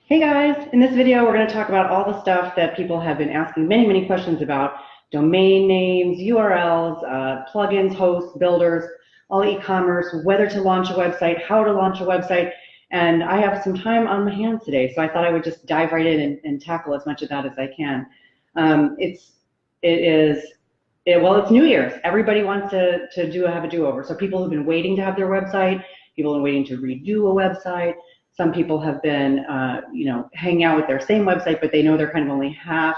Hey guys, in this video we're going to talk about all the stuff that people have been asking many questions about: domain names, URLs, plugins, hosts, builders, all e-commerce, whether to launch a website, how to launch a website, and I have some time on my hands today, so I thought I would just dive right in and tackle as much of that as I can. Well, it's New Year's. Everybody wants to have a do-over. So people who've been waiting to have their website, people who are waiting to redo a website. Some people have been, hanging out with their same website, but they know they're kind of only half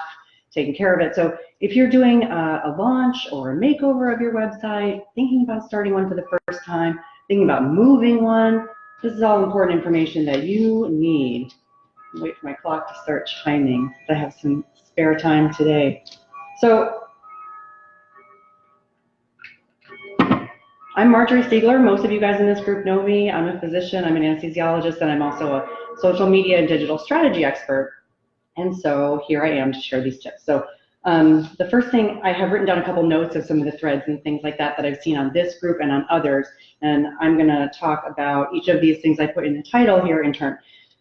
taking care of it. So if you're doing a launch or a makeover of your website, thinking about starting one for the first time, thinking about moving one, this is all important information that you need. Wait for my clock to start chiming. I have some spare time today. So I'm Marjorie Stiegler. Most of you guys in this group know me. I'm a physician, I'm an anesthesiologist, and I'm also a social media and digital strategy expert. And so here I am to share these tips. So the first thing, I have written down a couple notes of some of the threads and things like that I've seen on this group and on others. And I'm going to talk about each of these things I put in the title here in turn.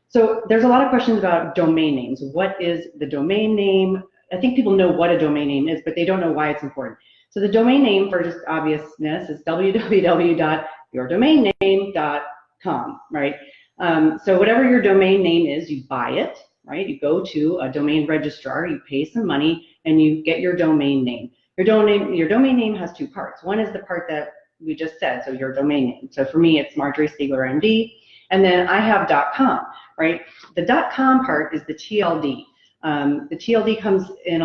So there's a lot of questions about domain names. What is the domain name? I think people know what a domain name is, but they don't know why it's important. So the domain name, for just obviousness, is www.yourdomainname.com, right? So whatever your domain name is, you buy it, right? You go to a domain registrar, you pay some money, and you get your domain name. Your domain name has two parts. One is the part that we just said, so your domain name. So for me, it's Marjorie Stiegler, MD, and then I have .com, right? The .com part is the TLD. The TLD comes in,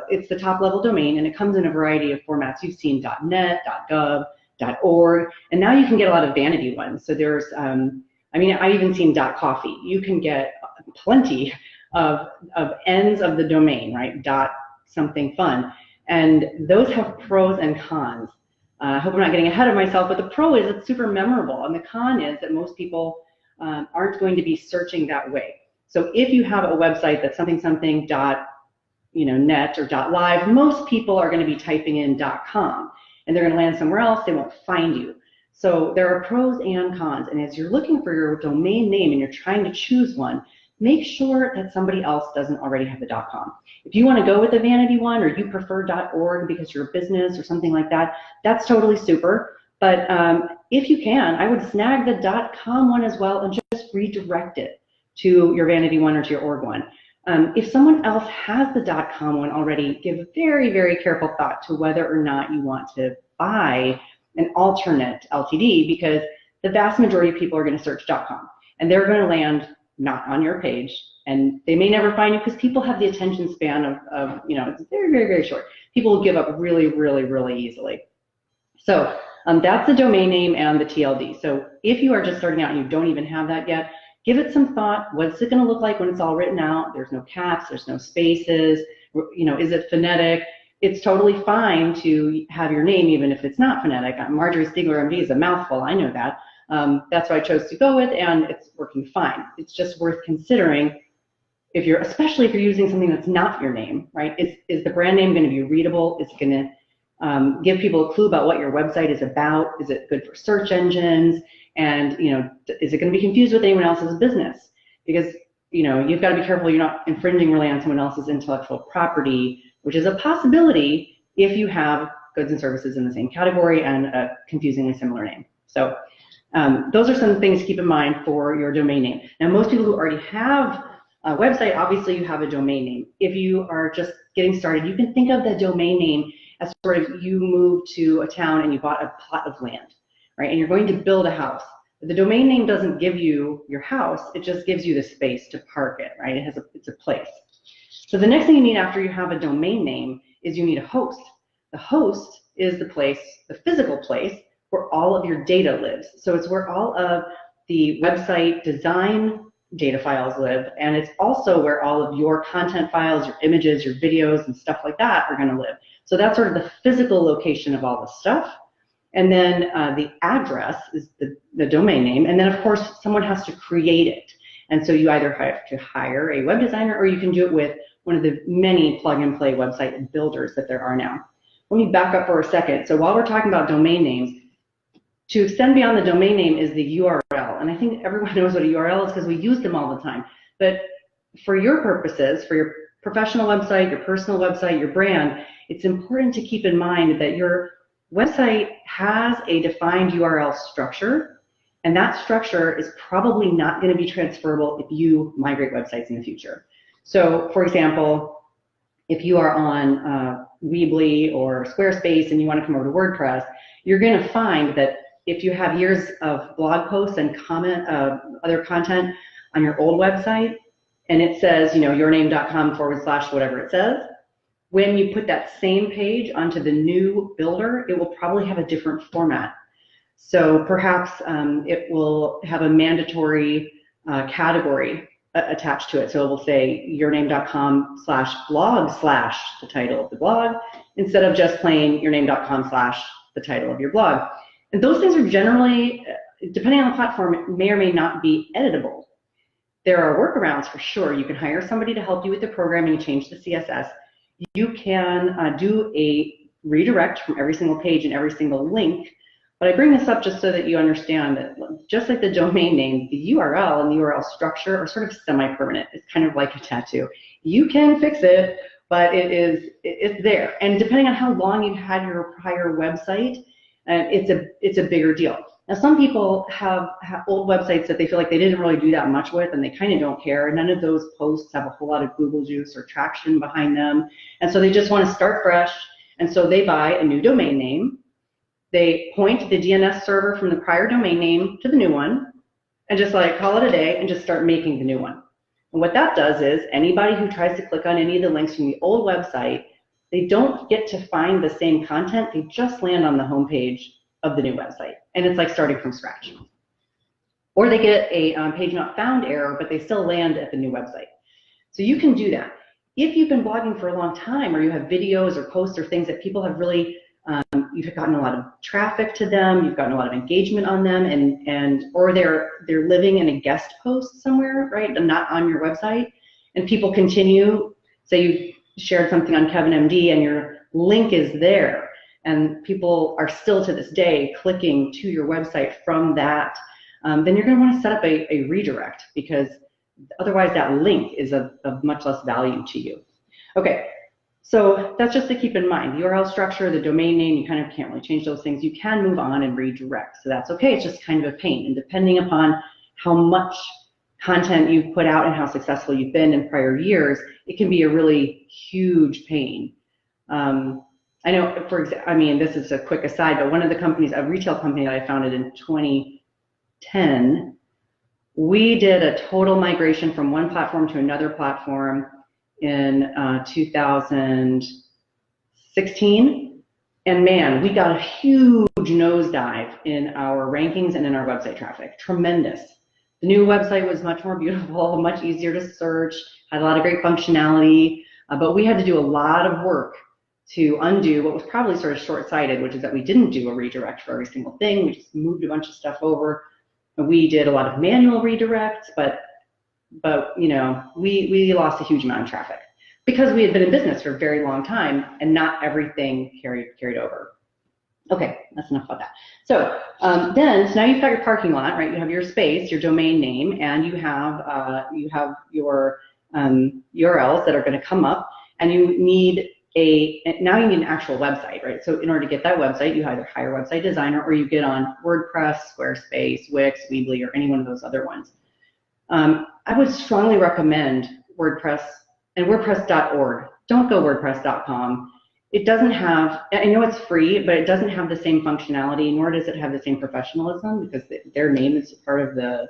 it's the top level domain, and it comes in a variety of formats. You've seen .net, .gov, .org, and now you can get a lot of vanity ones. So there's, I've even seen .coffee. You can get plenty of ends of the domain, right? Something fun. And those have pros and cons. I hope I'm not getting ahead of myself, but the pro is it's super memorable, and the con is that most people aren't going to be searching that way. So if you have a website that's .net or .live, most people are going to be typing in .com, and they're going to land somewhere else. They won't find you. So there are pros and cons, and as you're looking for your domain name and you're trying to choose one, make sure that somebody else doesn't already have the .com. If you want to go with a vanity one, or you prefer .org because you're a business or something like that, that's totally super. But if you can, I would snag the .com one as well and just redirect it to your vanity one or to your org one. If someone else has the .com one already, give very careful thought to whether or not you want to buy an alternate LTD, because the vast majority of people are going to search .com, and they're going to land not on your page, and they may never find you because people have the attention span of it's very short. People will give up really easily. So that's the domain name and the TLD. So if you are just starting out and you don't even have that yet, give it some thought. What's it going to look like when it's all written out? There's no caps, there's no spaces. Is it phonetic? It's totally fine to have your name even if it's not phonetic. Marjorie Stiegler, MD is a mouthful, I know that. That's what I chose to go with, and it's working fine. It's just worth considering especially if you're using something that's not your name, right? Is the brand name going to be readable? Is it going to give people a clue about what your website is about? Is it good for search engines? And is it going to be confused with anyone else's business? Because you've got to be careful you're not infringing really on someone else's intellectual property, which is a possibility if you have goods and services in the same category and a confusingly similar name. So those are some things to keep in mind for your domain name. Now, most people who already have a website, obviously you have a domain name. If you are just getting started, you can think of the domain name as sort of you moved to a town and you bought a plot of land, right? And you're going to build a house. The domain name doesn't give you your house, it just gives you the space to park it, right? It's a place. So the next thing you need after you have a domain name is you need a host. The host is the place, the physical place, where all of your data lives. So it's where all of the website design data files live, and it's also where all of your content files, your images, your videos, and stuff like that are going to live. So that's sort of the physical location of all the stuff. And then the address is the domain name, and then of course someone has to create it. And so you either have to hire a web designer, or you can do it with one of the many plug-and-play website builders that there are now. Let me back up for a second. So while we're talking about domain names, to extend beyond the domain name is the URL. And I think everyone knows what a URL is because we use them all the time. But for your purposes, for your professional website, your personal website, your brand, it's important to keep in mind that your website has a defined URL structure, and that structure is probably not going to be transferable if you migrate websites in the future. So, for example, if you are on Weebly or Squarespace and you want to come over to WordPress, you're going to find that if you have years of blog posts and other content on your old website, and it says, yourname.com/ whatever it says, when you put that same page onto the new builder, it will probably have a different format. So perhaps it will have a mandatory category attached to it. So it will say yourname.com/blog/ the title of the blog, instead of just plain yourname.com/ the title of your blog. And those things are generally, depending on the platform, may or may not be editable. There are workarounds for sure. You can hire somebody to help you with the programming and change the CSS. You can do a redirect from every single page and every single link. But I bring this up just so that you understand that just like the domain name, the URL and the URL structure are sort of semi-permanent. It's kind of like a tattoo. You can fix it, but it's there. And depending on how long you've had your prior website, it's a bigger deal. Now, some people have old websites that they feel like they didn't really do that much with, and they kind of don't care. None of those posts have a whole lot of Google juice or traction behind them, and so they just want to start fresh, and so they buy a new domain name. They point the DNS server from the prior domain name to the new one, and just like call it a day and just start making the new one. And what that does is anybody who tries to click on any of the links from the old website, they don't get to find the same content. They just land on the home page of the new website, and it's like starting from scratch. Or they get a page not found error, but they still land at the new website. So you can do that. If you've been blogging for a long time, or you have videos or posts or things that people have really, you've gotten a lot of traffic to them, you've gotten a lot of engagement on them, or they're living in a guest post somewhere, right, and not on your website, and people continue, say you shared something on Kevin MD and your link is there, and people are still to this day clicking to your website from that, then you're going to want to set up a redirect, because otherwise that link is of much less value to you. Okay, so that's just to keep in mind. The URL structure, the domain name, you kind of can't really change those things. You can move on and redirect, so that's okay. It's just kind of a pain, and depending upon how much content you've put out and how successful you've been in prior years, it can be a really huge pain. I know, this is a quick aside, but one of the companies, a retail company that I founded in 2010, we did a total migration from one platform to another platform in 2016, and man, we got a huge nosedive in our rankings and in our website traffic. Tremendous. The new website was much more beautiful, much easier to search, had a lot of great functionality, but we had to do a lot of work to undo what was probably sort of short-sighted, which is that we didn't do a redirect for every single thing. We just moved a bunch of stuff over. We did a lot of manual redirects, but we lost a huge amount of traffic because we had been in business for a very long time and not everything carried over. Okay, that's enough about that. So so now you've got your parking lot, right? You have your space, your domain name, and you have your URLs that are going to come up, and you need now you need an actual website, right? So in order to get that website, you either hire a website designer or you get on WordPress, Squarespace, Wix, Weebly, or any one of those other ones. I would strongly recommend WordPress and WordPress.org. Don't go WordPress.com. It doesn't have, I know it's free, but it doesn't have the same functionality, nor does it have the same professionalism, because their name is part of the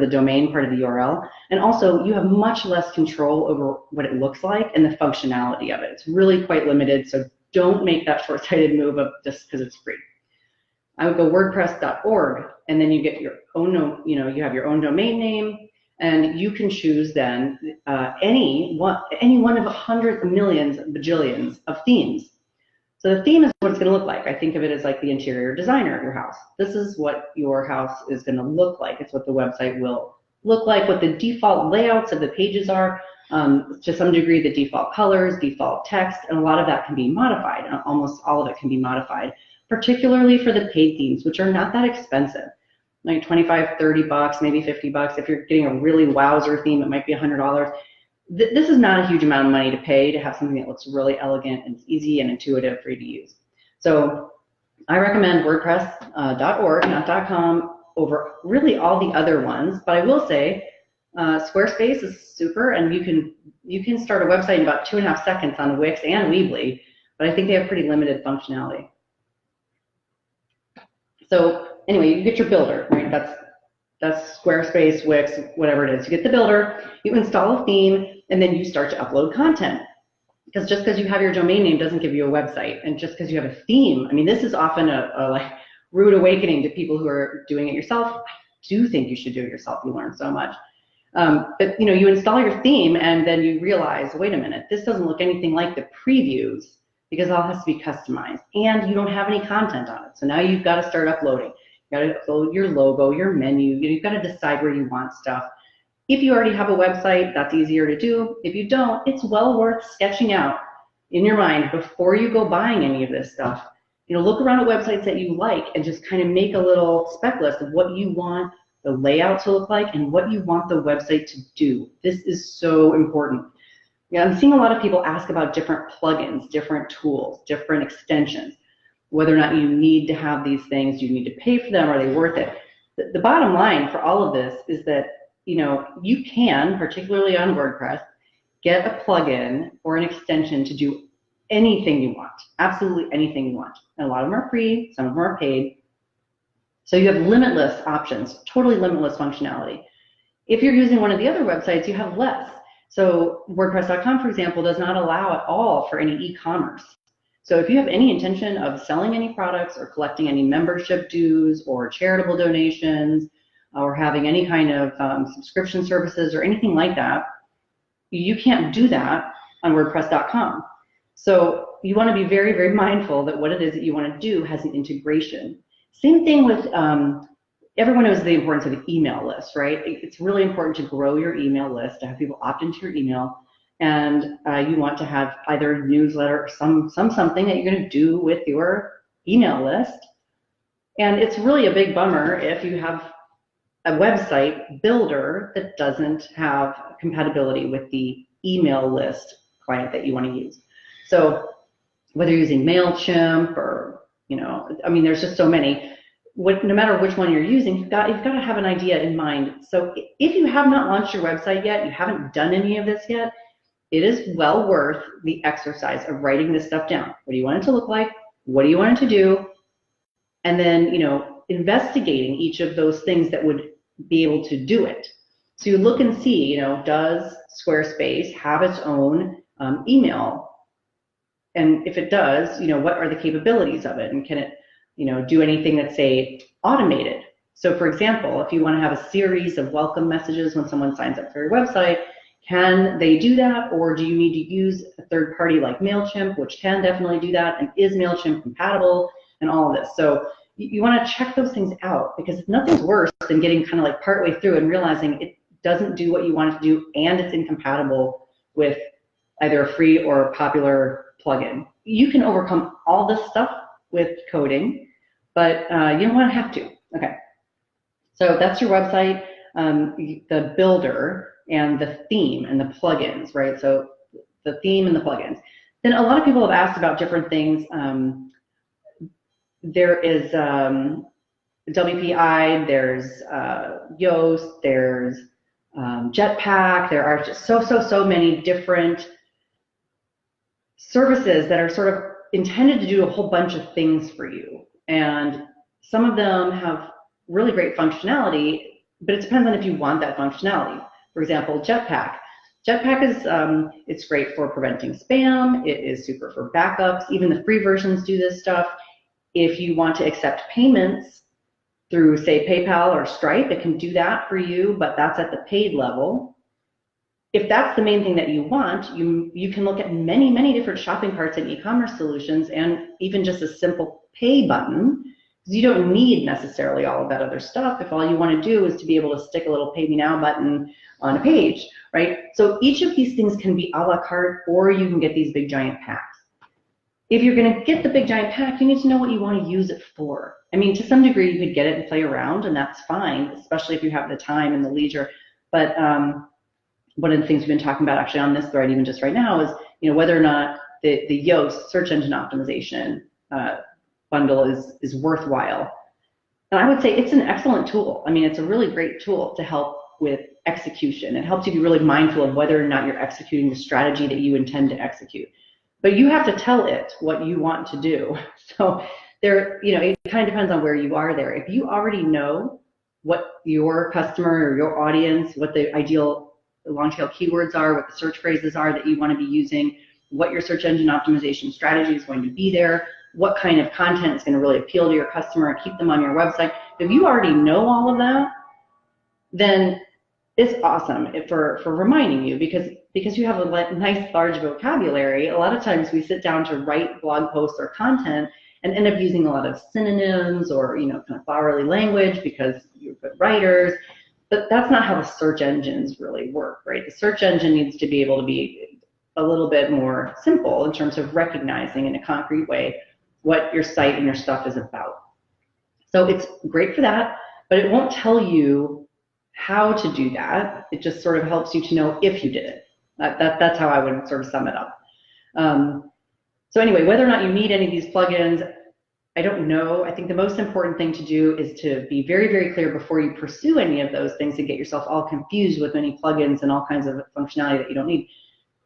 domain, part of the URL. And also, you have much less control over what it looks like and the functionality of it. It's really quite limited, so don't make that short-sighted move of just because it's free. I would go WordPress.org, and then you get your own, you have your own domain name, and you can choose then any one of hundreds, millions, bajillions of themes. So the theme is what it's going to look like. I think of it as like the interior designer of your house. This is what your house is going to look like. It's what the website will look like, what the default layouts of the pages are, to some degree the default colors, default text, and a lot of that can be modified. Almost all of it can be modified, particularly for the paid themes, which are not that expensive. like 25, 30 bucks, maybe 50 bucks. If you're getting a really wowzer theme, it might be $100. This is not a huge amount of money to pay to have something that looks really elegant and easy and intuitive for you to use. So I recommend WordPress.org, not .com, over really all the other ones. But I will say Squarespace is super, and you can start a website in about 2.5 seconds on Wix and Weebly, but I think they have pretty limited functionality. So anyway, you get your builder, right? That's Squarespace, Wix, whatever it is. You get the builder, you install a theme, and then you start to upload content. Because just because you have your domain name doesn't give you a website, and just because you have a theme, I mean, this is often a like rude awakening to people who are doing it yourself. I do think you should do it yourself. You learn so much. But you know, you install your theme, and then you realize, wait a minute, this doesn't look anything like the previews, because it all has to be customized, and you don't have any content on it. So now you've got to start uploading. You've got to upload your logo, your menu. You've got to decide where you want stuff. If you already have a website, that's easier to do. If you don't, it's well worth sketching out in your mind before you go buying any of this stuff. You know, look around at websites that you like and just kind of make a little spec list of what you want the layout to look like and what you want the website to do. This is so important. Yeah, I'm seeing a lot of people ask about different plugins, different tools, different extensions, whether or not you need to have these things, do you need to pay for them, are they worth it? The bottom line for all of this is that, you know, you can, particularly on WordPress, get a plugin or an extension to do anything you want, absolutely anything you want. And a lot of them are free, some of them are paid. So you have limitless options, totally limitless functionality. If you're using one of the other websites, you have less. So WordPress.com, for example, does not allow at all for any e-commerce. So if you have any intention of selling any products or collecting any membership dues or charitable donations or having any kind of subscription services or anything like that, you can't do that on WordPress.com. So you want to be very, very mindful that what it is that you want to do has an integration. Same thing with everyone knows the importance of an email list, right? It's really important to grow your email list, to have people opt into your email, and you want to have either a newsletter or something that you're going to do with your email list. And it's really a big bummer if you have a website builder that doesn't have compatibility with the email list client that you want to use. So whether you're using MailChimp or, you know, I mean, there's just so many. No matter which one you're using, you've got to have an idea in mind. So if you have not launched your website yet, you haven't done any of this yet, it is well worth the exercise of writing this stuff down. What do you want it to look like? What do you want it to do? And then, you know, investigating each of those things that would be able to do it. So you look and see, you know, does Squarespace have its own email? And if it does, you know, what are the capabilities of it? And can it, you know, do anything that's, say, automated? So for example, if you want to have a series of welcome messages when someone signs up for your website, can they do that? Or do you need to use a third party like MailChimp, which can definitely do that? And is MailChimp compatible and all of this? So you want to check those things out, because nothing's worse than getting kind of like partway through and realizing it doesn't do what you want it to do and it's incompatible with either a free or a popular plugin. You can overcome all this stuff with coding, but you don't want to have to. Okay, so that's your website, the builder, and the theme and the plugins, right? So the theme and the plugins. Then a lot of people have asked about different things. There is WPI, there's Yoast, there's Jetpack. There are just so many different services that are sort of intended to do a whole bunch of things for you. And some of them have really great functionality, but it depends on if you want that functionality. For example, Jetpack. Jetpack is it's great for preventing spam. It is super for backups. Even the free versions do this stuff. If you want to accept payments through, say, PayPal or Stripe, it can do that for you, but that's at the paid level. If that's the main thing that you want, you can look at many different shopping carts and e-commerce solutions, and even just a simple pay button, because you don't need necessarily all of that other stuff if all you want to do is to be able to stick a little pay me now button on a page, right? So each of these things can be a la carte, or you can get these big giant packs. if you're going to get the big giant pack, you need to know what you want to use it for. I mean, to some degree, you could get it and play around, and that's fine, especially if you have the time and the leisure. But one of the things we've been talking about actually on this thread, even just right now, is whether or not the Yoast search engine optimization bundle is worthwhile. And I would say it's an excellent tool. I mean, it's a really great tool to help with execution. It helps you be really mindful of whether or not you're executing the strategy that you intend to execute. But you have to tell it what you want to do. So there, it kind of depends on where you are there. If you already know what your customer or your audience, what the ideal long tail keywords are, what the search phrases are that you want to be using, what your search engine optimization strategy is going to be there, what kind of content is going to really appeal to your customer and keep them on your website. If you already know all of that, then it's awesome for reminding you, because you have a nice large vocabulary. A lot of times we sit down to write blog posts or content and end up using a lot of synonyms or kind of flowery language because you're good writers. But that's not how the search engines really work, right? The search engine needs to be able to be a little bit more simple in terms of recognizing in a concrete way what your site and your stuff is about. So it's great for that, but it won't tell you how to do that. It just sort of helps you to know if you did it. That's how I would sort of sum it up. So anyway, whether or not you need any of these plugins, I don't know. I think the most important thing to do is to be very, very clear before you pursue any of those things and get yourself all confused with many plugins and all kinds of functionality that you don't need,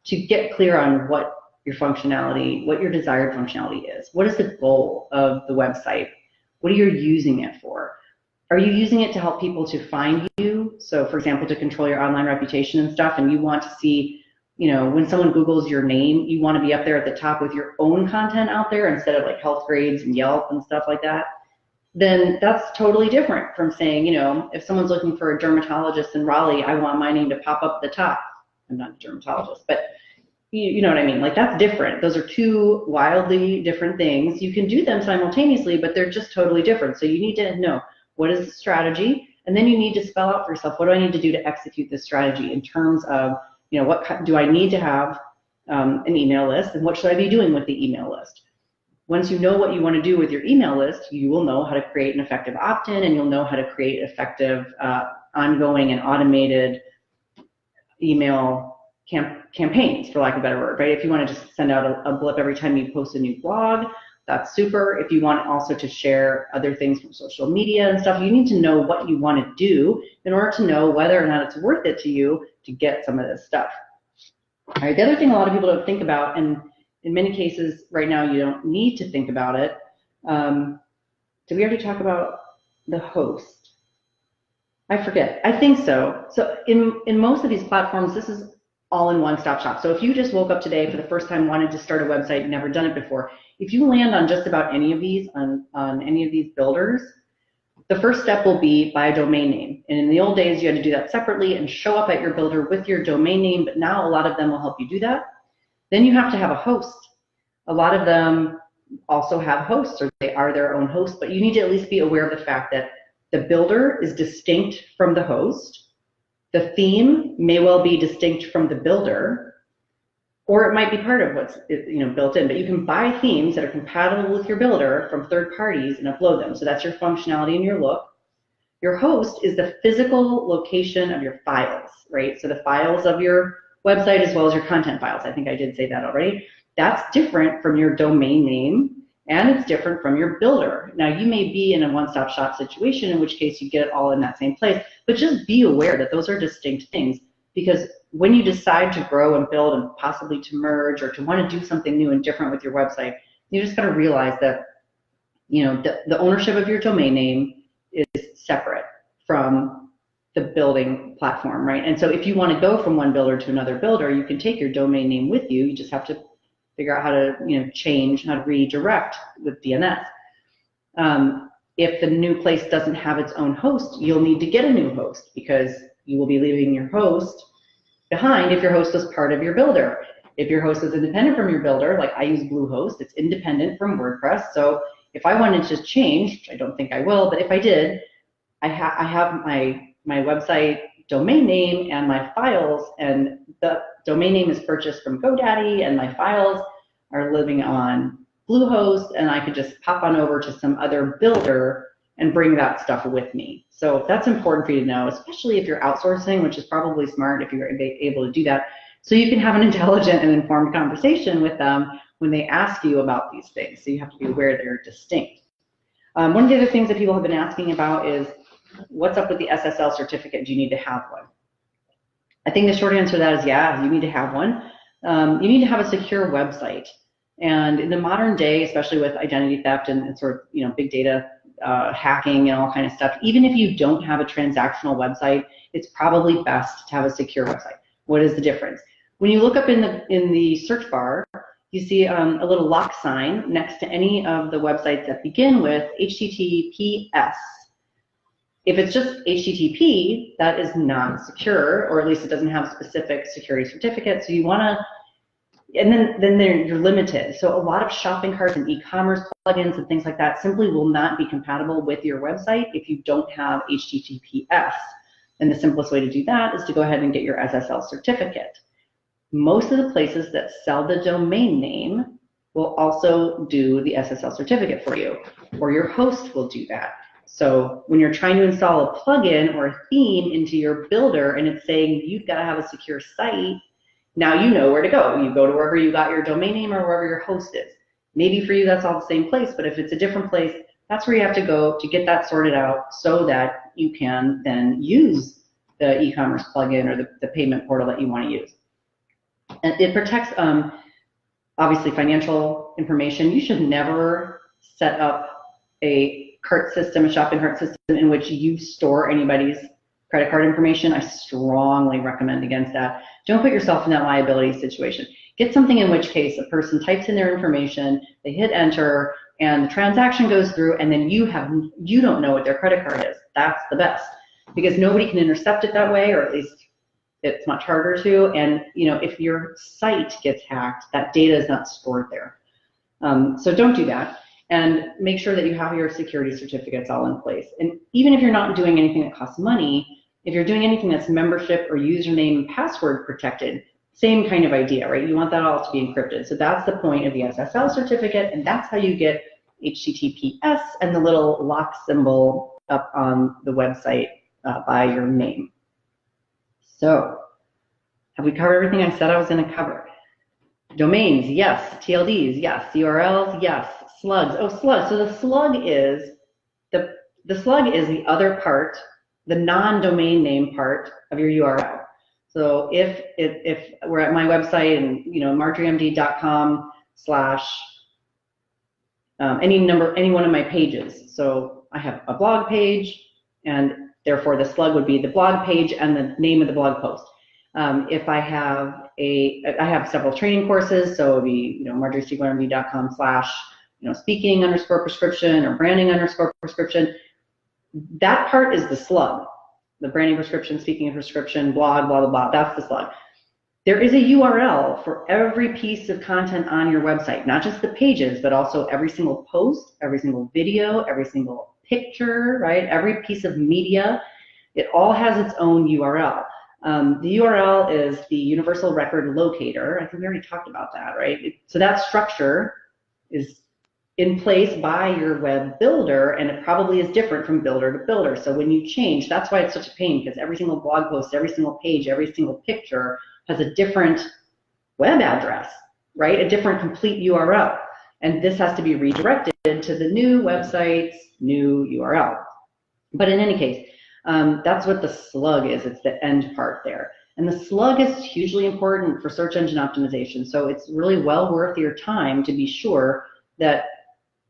to get clear on what your functionality, what your desired functionality is. What is the goal of the website? What are you using it for? Are you using it to help people to find you? So for example, to control your online reputation and stuff, and you want to see, when someone Googles your name, you want to be up there at the top with your own content out there instead of like health grades and Yelp and stuff like that, then that's totally different from saying, if someone's looking for a dermatologist in Raleigh, I want my name to pop up at the top. I'm not a dermatologist, but you know what I mean? Like, that's different. Those are two wildly different things. You can do them simultaneously, but they're just totally different. So you need to know what is the strategy, and then you need to spell out for yourself, what do I need to do to execute this strategy in terms of, what do I need to have an email list, and what should I be doing with the email list? Once you know what you want to do with your email list, you will know how to create an effective opt-in, and you'll know how to create effective ongoing and automated email campaigns, for lack of a better word, right? If you want to just send out a blip every time you post a new blog, that's super. If you want also to share other things from social media and stuff, you need to know what you want to do in order to know whether or not it's worth it to you to get some of this stuff. All right, the other thing a lot of people don't think about, and in many cases right now you don't need to think about it, did we already talk about the host? I forget. I think so. So in most of these platforms, this is all in one-stop shop. So if you just woke up today for the first time, wanted to start a website, never done it before, if you land on just about any of these, on any of these builders, the first step will be buy a domain name. And in the old days, you had to do that separately and show up at your builder with your domain name, but now a lot of them will help you do that. Then you have to have a host. A lot of them also have hosts, or they are their own host, but you need to at least be aware of the fact that the builder is distinct from the host. The theme may well be distinct from the builder, or it might be part of what's built in, but you can buy themes that are compatible with your builder from third parties and upload them. So that's your functionality and your look. Your host is the physical location of your files, right? So the files of your website as well as your content files. I think I did say that already. That's different from your domain name, and it's different from your builder. Now, you may be in a one-stop shop situation, in which case you get it all in that same place, but just be aware that those are distinct things, because when you decide to grow and build and possibly to merge or to want to do something new and different with your website, you just got to realize that the ownership of your domain name is separate from the building platform, right? And so if you want to go from one builder to another builder, you can take your domain name with you. You just have to figure out how to change, how to redirect with DNS. If the new place doesn't have its own host, you'll need to get a new host, because you will be leaving your host behind if your host is part of your builder. If your host is independent from your builder, like I use Bluehost, it's independent from WordPress. So if I wanted to change, which I don't think I will, but if I did, I have my website domain name and my files, and the domain name is purchased from GoDaddy, and my files are living on Bluehost, and I could just pop on over to some other builder and bring that stuff with me. So that's important for you to know, especially if you're outsourcing, which is probably smart if you're able to do that. So you can have an intelligent and informed conversation with them when they ask you about these things. So you have to be aware they're distinct. One of the other things that people have been asking about is, what's up with the SSL certificate? Do you need to have one? I think the short answer to that is yeah, you need to have one. You need to have a secure website. And in the modern day, especially with identity theft and sort of big data hacking and all kind of stuff, even if you don't have a transactional website, it's probably best to have a secure website. What is the difference? When you look up in the search bar, you see a little lock sign next to any of the websites that begin with HTTPS. If it's just HTTP, that is not secure, or at least it doesn't have specific security certificates. So you want to, and then you're limited. So a lot of shopping carts and e-commerce plugins and things like that simply will not be compatible with your website if you don't have HTTPS. And the simplest way to do that is to go ahead and get your SSL certificate. Most of the places that sell the domain name will also do the SSL certificate for you, or your host will do that. So when you're trying to install a plugin or a theme into your builder and it's saying you've got to have a secure site, now you know where to go. You go to wherever you got your domain name or wherever your host is. Maybe for you that's all the same place, but if it's a different place, that's where you have to go to get that sorted out so that you can then use the e-commerce plugin or the payment portal that you want to use. And it protects, obviously, financial information. You should never set up a cart system, a shopping cart system in which you store anybody's credit card information. I strongly recommend against that. Don't put yourself in that liability situation. Get something in which case a person types in their information, they hit enter, and the transaction goes through, and then you don't know what their credit card is. That's the best, because nobody can intercept it that way, or at least it's much harder to. And if your site gets hacked, that data is not stored there. So don't do that. And make sure that you have your security certificates all in place. And even if you're not doing anything that costs money, if you're doing anything that's membership or username and password protected, same kind of idea, right? You want that all to be encrypted. So that's the point of the SSL certificate, and that's how you get HTTPS and the little lock symbol up on the website by your name. So have we covered everything I said I was going to cover? Domains, yes. TLDs, yes. URLs, yes. Slugs. Oh, slugs. So the slug is the other part, the non-domain name part of your URL. So if we're at my website and marjoriemd.com / any one of my pages. So I have a blog page, and therefore the slug would be the blog page and the name of the blog post. If I have several training courses, so it would be marjoriemd.com / speaking _ prescription or branding _ prescription. That part is the slug. The branding prescription, speaking prescription, blog, blah, blah, blah, that's the slug. There is a URL for every piece of content on your website, not just the pages, but also every single post, every single video, every single picture, right? Every piece of media, it all has its own URL. The URL is the Universal Record Locator. I think we already talked about that, right? So that structure is in place by your web builder, and it probably is different from builder to builder. So when you change, that's why it's such a pain, because every single blog post, every single page, every single picture has a different web address, right? A different complete URL. And this has to be redirected to the new website's new URL. But in any case, that's what the slug is. It's the end part there. And the slug is hugely important for search engine optimization. So it's really well worth your time to be sure that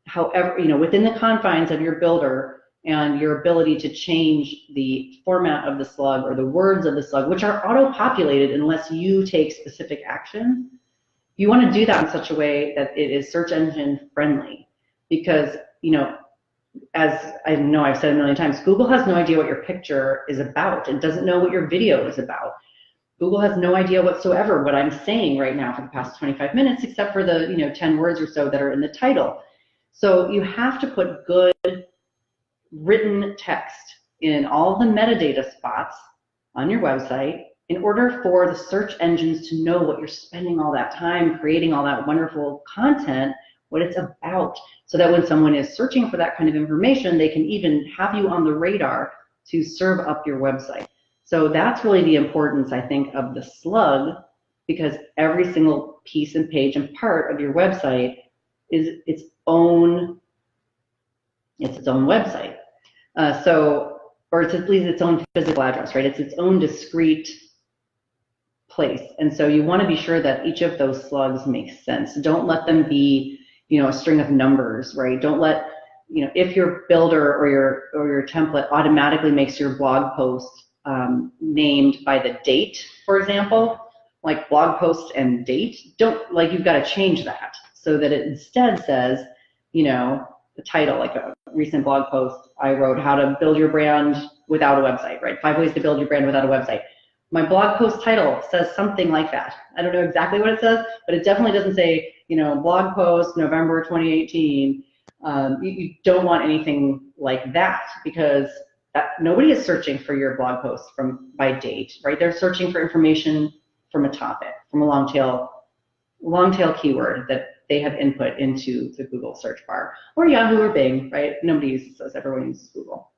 however, within the confines of your builder and your ability to change the format of the slug or the words of the slug, which are auto-populated unless you take specific action, you want to do that in such a way that it is search engine friendly. Because, as I know I've said a million times, Google has no idea what your picture is about. It doesn't know what your video is about. Google has no idea whatsoever what I'm saying right now for the past 25 minutes, except for the 10 words or so that are in the title. So you have to put good written text in all the metadata spots on your website in order for the search engines to know what you're spending all that time creating all that wonderful content what it's about, so that when someone is searching for that kind of information, they can even have you on the radar to serve up your website. So that's really the importance, I think, of the slug, because every single piece and page and part of your website is its own website. Or it's at least its own physical address, right? It's its own discrete place. And so you want to be sure that each of those slugs makes sense. Don't let them be, a string of numbers, right? Don't let, if your builder or your template automatically makes your blog post named by the date, for example, like blog post and date, you've got to change that so that it instead says, the title, like a recent blog post I wrote, how to build your brand without a website, right? 5 ways to build your brand without a website. My blog post title says something like that. I don't know exactly what it says, but it definitely doesn't say, blog post November 2018. You don't want anything like that, because nobody is searching for your blog post by date, right? They're searching for information from a topic, from a long tail keyword that they have input into the Google search bar, or Yahoo or Bing, right? Nobody uses those, everyone uses Google.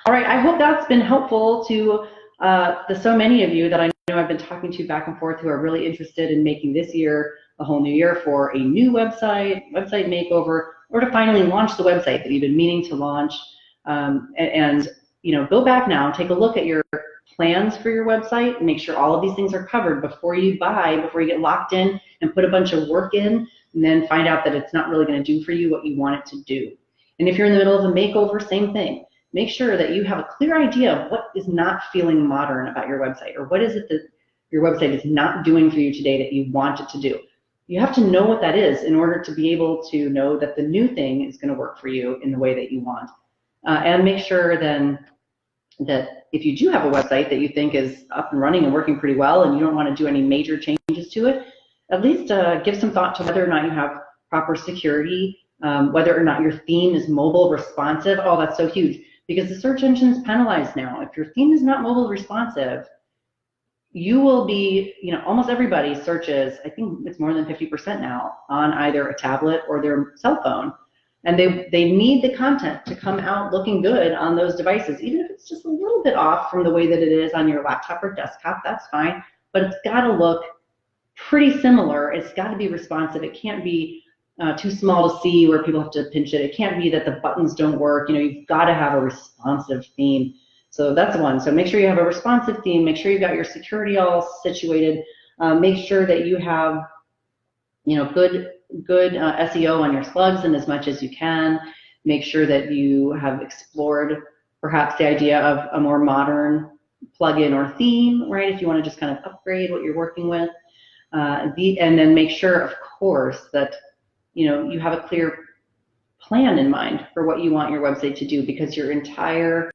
All right, I hope that's been helpful to the so many of you that I know I've been talking to back and forth who are really interested in making this year a whole new year for a new website makeover, or to finally launch the website that you've been meaning to launch. Go back now, take a look at your plans for your website, and make sure all of these things are covered before you get locked in and put a bunch of work in, and then find out that it's not really going to do for you what you want it to do. And if you're in the middle of a makeover, same thing. Make sure that you have a clear idea of what is not feeling modern about your website, or what is it that your website is not doing for you today that you want it to do. You have to know what that is in order to be able to know that the new thing is going to work for you in the way that you want. And make sure then that if you do have a website that you think is up and running and working pretty well, and you don't want to do any major changes to it, at least give some thought to whether or not you have proper security, whether or not your theme is mobile responsive. Oh, that's so huge, because the search engine's penalized now. If your theme is not mobile responsive, you will be, almost everybody searches, I think it's more than 50% now, on either a tablet or their cell phone. And they need the content to come out looking good on those devices. Even if it's just a little bit off from the way that it is on your laptop or desktop, that's fine. But it's got to look pretty similar. It's got to be responsive. It can't be too small to see where people have to pinch it. It can't be that the buttons don't work. You've got to have a responsive theme. So that's one. So make sure you have a responsive theme. Make sure you've got your security all situated. Make sure that you have, good SEO on your slugs in as much as you can. Make sure that you have explored perhaps the idea of a more modern plugin or theme, right? If you want to just kind of upgrade what you're working with. And then make sure, of course, that you have a clear plan in mind for what you want your website to do, because your entire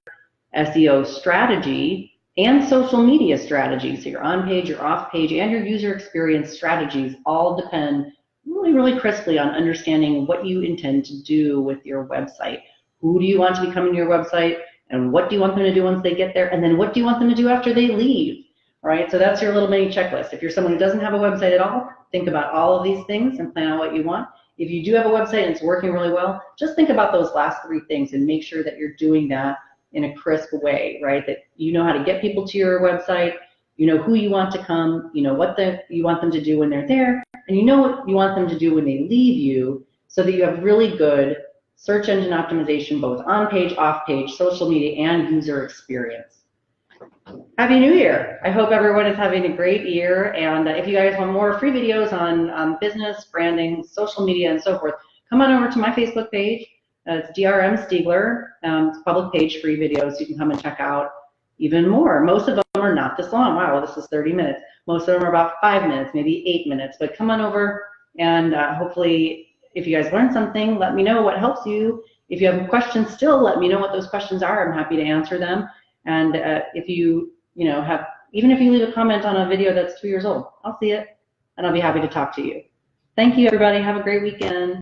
SEO strategy and social media strategy, so your on-page, your off-page, and your user experience strategies all depend really, really crisply on understanding what you intend to do with your website. Who do you want to be coming to your website, and what do you want them to do once they get there, and then what do you want them to do after they leave? All right, so that's your little mini checklist. If you're someone who doesn't have a website at all, think about all of these things and plan out what you want. If you do have a website and it's working really well, just think about those last 3 things and make sure that you're doing that in a crisp way, right? That you know how to get people to your website, you know who you want to come, you know what you want them to do when they're there, and you know what you want them to do when they leave you, so that you have really good search engine optimization, both on-page, off-page, social media, and user experience. Happy New Year! I hope everyone is having a great year, and if you guys want more free videos on business, branding, social media, and so forth, come on over to my Facebook page. It's DRM Stiegler. It's a public page, free videos, so you can come and check out even more. Most of them are not this long. Wow, this is 30 minutes. Most of them are about 5 minutes, maybe 8 minutes, but come on over, and hopefully if you guys learned something, let me know what helps you. If you have questions still, let me know what those questions are. I'm happy to answer them. And if you have, even if you leave a comment on a video that's 2 years old, I'll see it and I'll be happy to talk to you. Thank you, everybody. Have a great weekend.